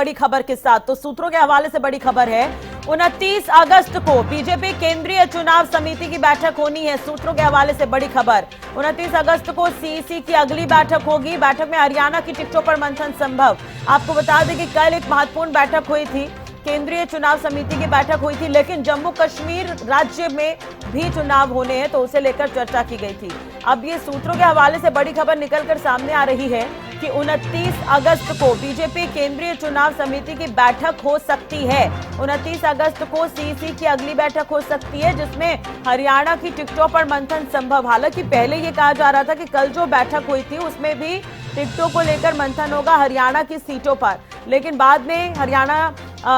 बड़ी खबर के साथ। तो सूत्रों के हवाले से बड़ी खबर है, 29 अगस्त को बीजेपी केंद्रीय चुनाव समिति की बैठक होनी है। सूत्रों के हवाले से बड़ी खबर, 29 अगस्त को सीईसी की अगली बैठक होगी। बैठक में हरियाणा की टिकटों पर मंथन संभव। आपको बता दें कि कल एक महत्वपूर्ण बैठक हुई थी, केंद्रीय चुनाव समिति की बैठक हुई थी, लेकिन जम्मू कश्मीर राज्य में भी चुनाव होने हैं तो उसे लेकर चर्चा की गई थी। अब ये सूत्रों के हवाले से बड़ी खबर निकलकर सामने आ रही है कि 29 अगस्त को बीजेपी केंद्रीय चुनाव समिति की बैठक हो सकती है। 29 अगस्त को सीईसी की अगली बैठक हो सकती है, जिसमें हरियाणा की टिकटों पर मंथन संभव। हालांकि पहले ये कहा जा रहा था कि कल जो बैठक हुई थी उसमें भी टिकटों को लेकर मंथन होगा हरियाणा की सीटों पर, लेकिन बाद में हरियाणा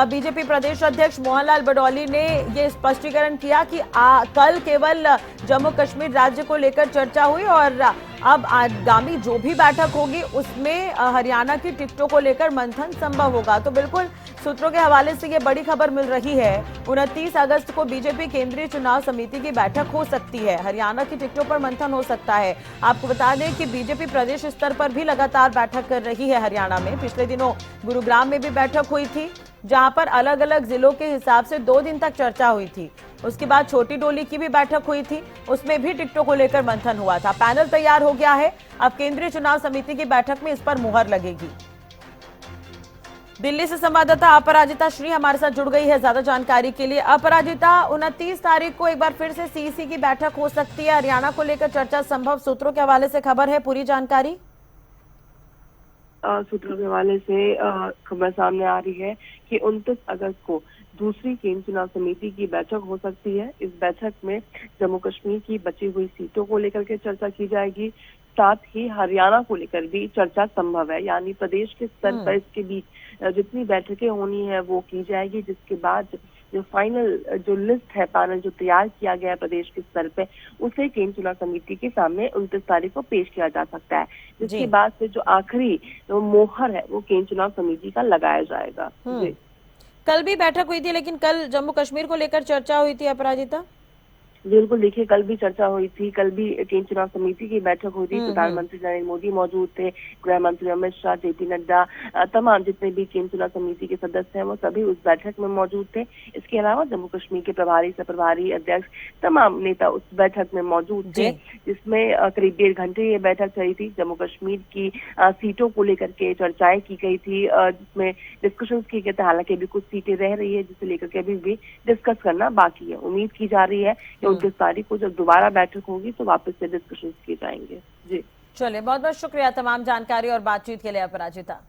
बीजेपी प्रदेश अध्यक्ष मोहन लाल बडौली ने ये स्पष्टीकरण किया कि कल केवल जम्मू कश्मीर राज्य को लेकर चर्चा हुई और अब आगामी जो भी बैठक होगी उसमें हरियाणा की टिकटों को लेकर मंथन संभव होगा। तो बिल्कुल सूत्रों के हवाले से ये बड़ी खबर मिल रही है, 29 अगस्त को बीजेपी केंद्रीय चुनाव समिति की बैठक हो सकती है, हरियाणा की टिकटों पर मंथन हो सकता है। आपको बता दें कि बीजेपी प्रदेश स्तर पर भी लगातार बैठक कर रही है हरियाणा में। पिछले दिनों गुरुग्राम में भी बैठक हुई थी, जहां पर अलग अलग जिलों के हिसाब से 2 दिन तक चर्चा हुई थी। उसके बाद छोटी डोली की भी बैठक हुई थी, उसमें भी टिकटों को लेकर मंथन हुआ था। पैनल तैयार हो गया है, अब केंद्रीय चुनाव समिति की बैठक में इस पर मुहर लगेगी। दिल्ली से संवाददाता अपराजिता श्री हमारे साथ जुड़ गई है ज्यादा जानकारी के लिए। अपराजिता, 29 तारीख को एक बार फिर से सीईसी की बैठक हो सकती है, हरियाणा को लेकर चर्चा संभव, सूत्रों के हवाले से खबर है, पूरी जानकारी। सूत्रों के हवाले से खबर सामने आ रही है कि 29 अगस्त को दूसरी केंद्रीय चुनाव समिति की बैठक हो सकती है। इस बैठक में जम्मू कश्मीर की बची हुई सीटों को लेकर के चर्चा की जाएगी, साथ ही हरियाणा को लेकर भी चर्चा संभव है। यानी प्रदेश के स्तर पर इसके बीच जितनी बैठकें होनी है वो की जाएगी, जिसके बाद जो फाइनल जो लिस्ट है, पैनल जो तैयार किया गया है प्रदेश के स्तर पे, उसे केंद्रीय चुनाव समिति के सामने 29 तारीख को पेश किया जा सकता है, जिसके बाद से जो आखिरी जो मोहर है वो केंद्रीय चुनाव समिति का लगाया जाएगा। कल भी बैठक हुई थी, लेकिन कल जम्मू कश्मीर को लेकर चर्चा हुई थी अपराजिता। बिल्कुल, देखिए कल भी चर्चा हुई थी, कल भी केंद्रीय चुनाव समिति की बैठक हुई थी। प्रधानमंत्री नरेंद्र मोदी मौजूद थे, गृह मंत्री अमित शाह, जेपी नड्डा, तमाम जितने भी केंद्रीय चुनाव समिति के सदस्य हैं वो सभी उस बैठक में मौजूद थे। इसके अलावा जम्मू कश्मीर के प्रभारी, सह प्रभारी, अध्यक्ष, तमाम नेता उस बैठक में मौजूद थे, जिसमें करीब 1.5 घंटे ये बैठक चली थी। जम्मू कश्मीर की सीटों को लेकर के चर्चाएं की गई थी, जिसमें डिस्कशन किए गए थे। हालांकि अभी कुछ सीटें रह रही है जिसे लेकर के अभी भी डिस्कस करना बाकी है। उम्मीद की जा रही है 29 तारीख को जब दोबारा बैठक होगी तो वापस से डिस्कशन किए जाएंगे। जी चलिए, बहुत बहुत शुक्रिया तमाम जानकारी और बातचीत के लिए अपराजिता।